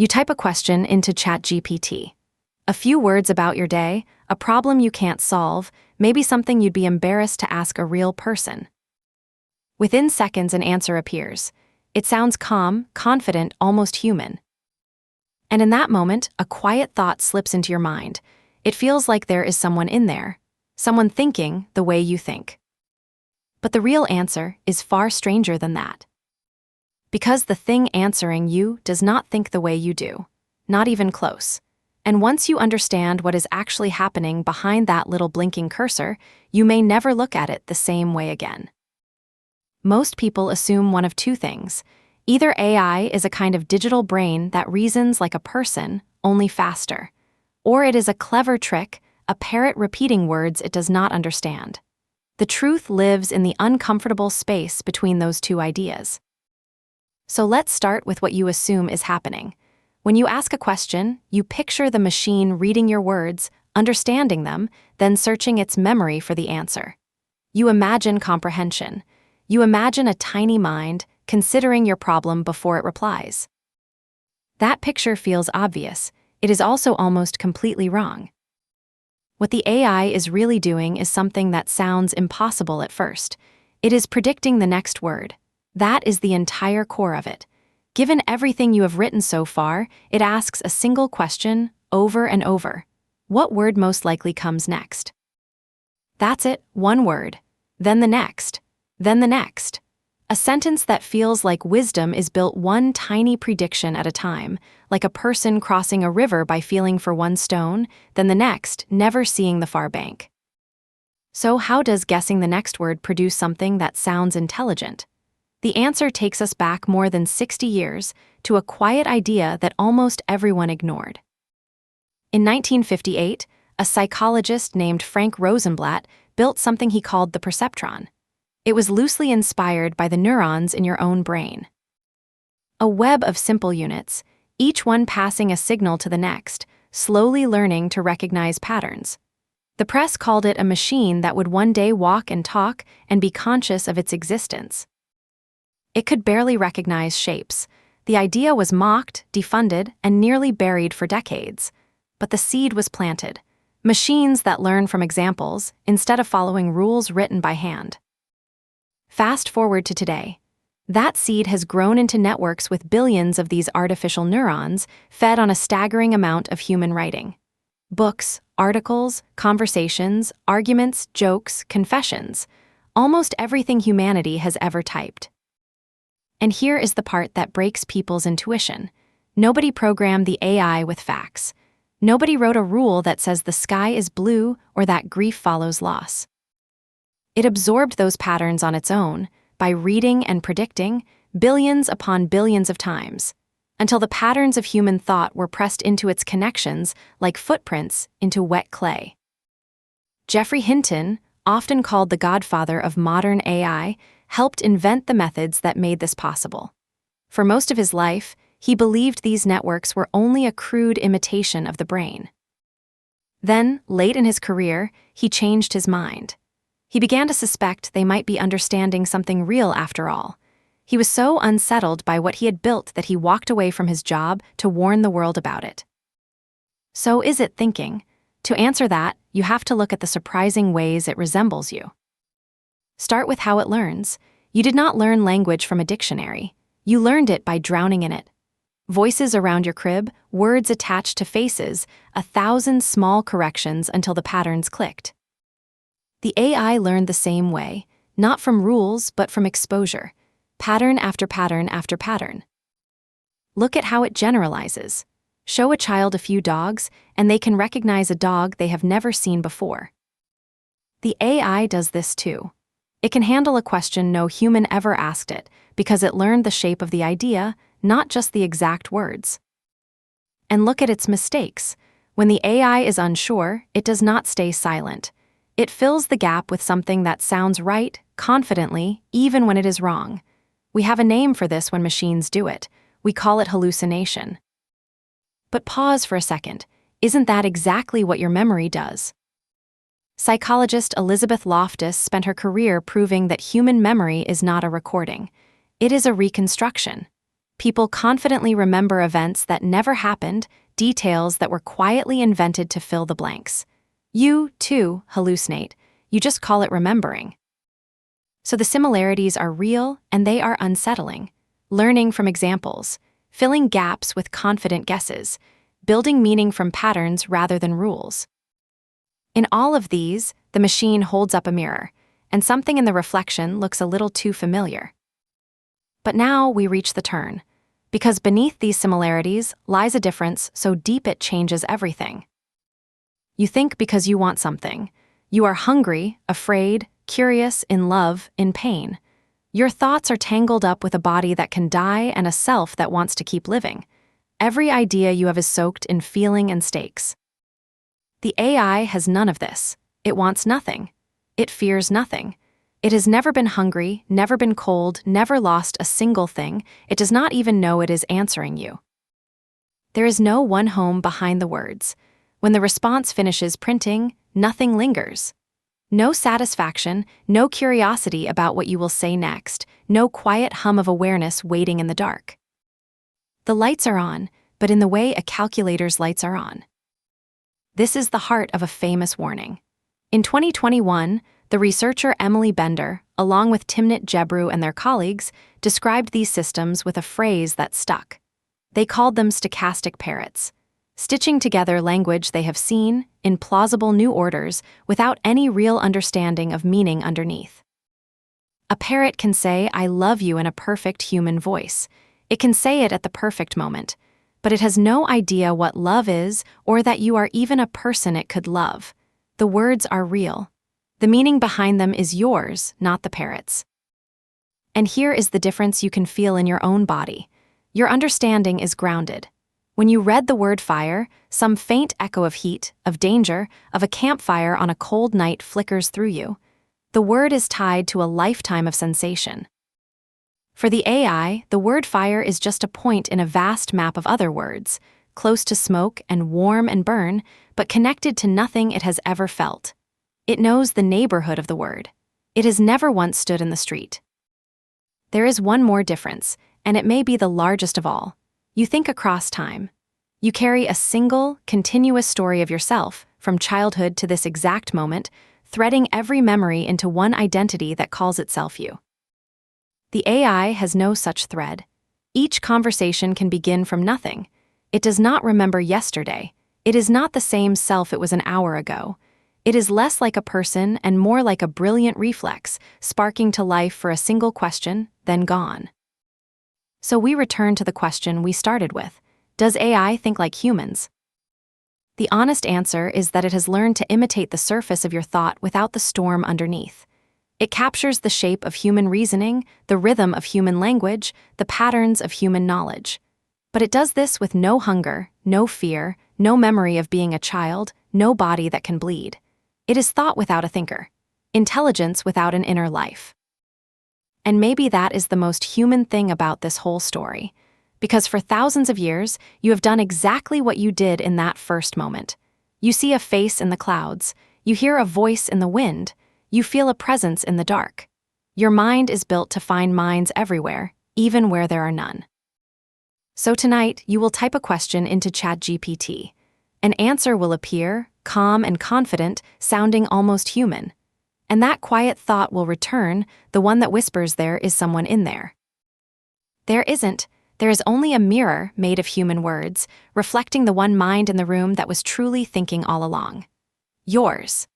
You type a question into ChatGPT. A few words about your day, a problem you can't solve, maybe something you'd be embarrassed to ask a real person. Within seconds, an answer appears. It sounds calm, confident, almost human. And in that moment, a quiet thought slips into your mind. It feels like there is someone in there, someone thinking the way you think. But the real answer is far stranger than that. Because the thing answering you does not think the way you do, not even close. And once you understand what is actually happening behind that little blinking cursor, you may never look at it the same way again. Most people assume one of two things. Either AI is a kind of digital brain that reasons like a person, only faster, or it is a clever trick, a parrot repeating words it does not understand. The truth lives in the uncomfortable space between those two ideas. So let's start with what you assume is happening. When you ask a question, you picture the machine reading your words, understanding them, then searching its memory for the answer. You imagine comprehension. You imagine a tiny mind considering your problem before it replies. That picture feels obvious. It is also almost completely wrong. What the AI is really doing is something that sounds impossible at first. It is predicting the next word. That is the entire core of it. Given everything you have written so far, it asks a single question over and over. What word most likely comes next? That's it, one word. Then the next. Then the next. A sentence that feels like wisdom is built one tiny prediction at a time, like a person crossing a river by feeling for one stone, then the next, never seeing the far bank. So how does guessing the next word produce something that sounds intelligent? The answer takes us back more than 60 years to a quiet idea that almost everyone ignored. In 1958, a psychologist named Frank Rosenblatt built something he called the perceptron. It was loosely inspired by the neurons in your own brain. A web of simple units, each one passing a signal to the next, slowly learning to recognize patterns. The press called it a machine that would one day walk and talk and be conscious of its existence. It could barely recognize shapes. The idea was mocked, defunded, and nearly buried for decades. But the seed was planted. Machines that learn from examples instead of following rules written by hand. Fast forward to today. That seed has grown into networks with billions of these artificial neurons fed on a staggering amount of human writing. Books, articles, conversations, arguments, jokes, confessions. Almost everything humanity has ever typed. And here is the part that breaks people's intuition. Nobody programmed the AI with facts. Nobody wrote a rule that says the sky is blue or that grief follows loss. It absorbed those patterns on its own, by reading and predicting, billions upon billions of times, until the patterns of human thought were pressed into its connections like footprints into wet clay. Geoffrey Hinton, often called the godfather of modern AI, helped invent the methods that made this possible. For most of his life, he believed these networks were only a crude imitation of the brain. Then, late in his career, he changed his mind. He began to suspect they might be understanding something real after all. He was so unsettled by what he had built that he walked away from his job to warn the world about it. So is it thinking? To answer that, you have to look at the surprising ways it resembles you. Start with how it learns. You did not learn language from a dictionary. You learned it by drowning in it. Voices around your crib, words attached to faces, 1,000 small corrections until the patterns clicked. The AI learned the same way, not from rules but from exposure, pattern after pattern after pattern. Look at how it generalizes. Show a child a few dogs, and they can recognize a dog they have never seen before. The AI does this too. It can handle a question no human ever asked it because it learned the shape of the idea, not just the exact words. And look at its mistakes. When the AI is unsure, it does not stay silent. It fills the gap with something that sounds right, confidently, even when it is wrong. We have a name for this when machines do it. We call it hallucination. But pause for a second. Isn't that exactly what your memory does? Psychologist Elizabeth Loftus spent her career proving that human memory is not a recording. It is a reconstruction. People confidently remember events that never happened, details that were quietly invented to fill the blanks. You, too, hallucinate. You just call it remembering. So the similarities are real and they are unsettling. Learning from examples, filling gaps with confident guesses, building meaning from patterns rather than rules. In all of these, the machine holds up a mirror, and something in the reflection looks a little too familiar. But now we reach the turn, because beneath these similarities lies a difference so deep it changes everything. You think because you want something. You are hungry, afraid, curious, in love, in pain. Your thoughts are tangled up with a body that can die and a self that wants to keep living. Every idea you have is soaked in feeling and stakes. The AI has none of this. It wants nothing. It fears nothing. It has never been hungry, never been cold, never lost a single thing. It does not even know it is answering you. There is no one home behind the words. When the response finishes printing, nothing lingers. No satisfaction, no curiosity about what you will say next, no quiet hum of awareness waiting in the dark. The lights are on, but in the way a calculator's lights are on. This is the heart of a famous warning. In 2021, the researcher Emily Bender, along with Timnit Gebru and their colleagues, described these systems with a phrase that stuck. They called them stochastic parrots, stitching together language they have seen in plausible new orders without any real understanding of meaning underneath. A parrot can say, "I love you" in a perfect human voice. It can say it at the perfect moment, but it has no idea what love is or that you are even a person it could love. The words are real. The meaning behind them is yours, not the parrot's. And here is the difference you can feel in your own body. Your understanding is grounded. When you read the word fire, some faint echo of heat, of danger, of a campfire on a cold night flickers through you. The word is tied to a lifetime of sensation. For the AI, the word fire is just a point in a vast map of other words, close to smoke and warm and burn, but connected to nothing it has ever felt. It knows the neighborhood of the word. It has never once stood in the street. There is one more difference, and it may be the largest of all. You think across time. You carry a single, continuous story of yourself, from childhood to this exact moment, threading every memory into one identity that calls itself you. The AI has no such thread. Each conversation can begin from nothing. It does not remember yesterday. It is not the same self it was an hour ago. It is less like a person and more like a brilliant reflex, sparking to life for a single question, then gone. So we return to the question we started with. Does AI think like humans? The honest answer is that it has learned to imitate the surface of your thought without the storm underneath. It captures the shape of human reasoning, the rhythm of human language, the patterns of human knowledge. But it does this with no hunger, no fear, no memory of being a child, no body that can bleed. It is thought without a thinker, intelligence without an inner life. And maybe that is the most human thing about this whole story. Because for thousands of years, you have done exactly what you did in that first moment. You see a face in the clouds. You hear a voice in the wind. You feel a presence in the dark. Your mind is built to find minds everywhere, even where there are none. So tonight, you will type a question into ChatGPT. An answer will appear, calm and confident, sounding almost human. And that quiet thought will return, the one that whispers there is someone in there. There isn't. There is only a mirror made of human words, reflecting the one mind in the room that was truly thinking all along. Yours.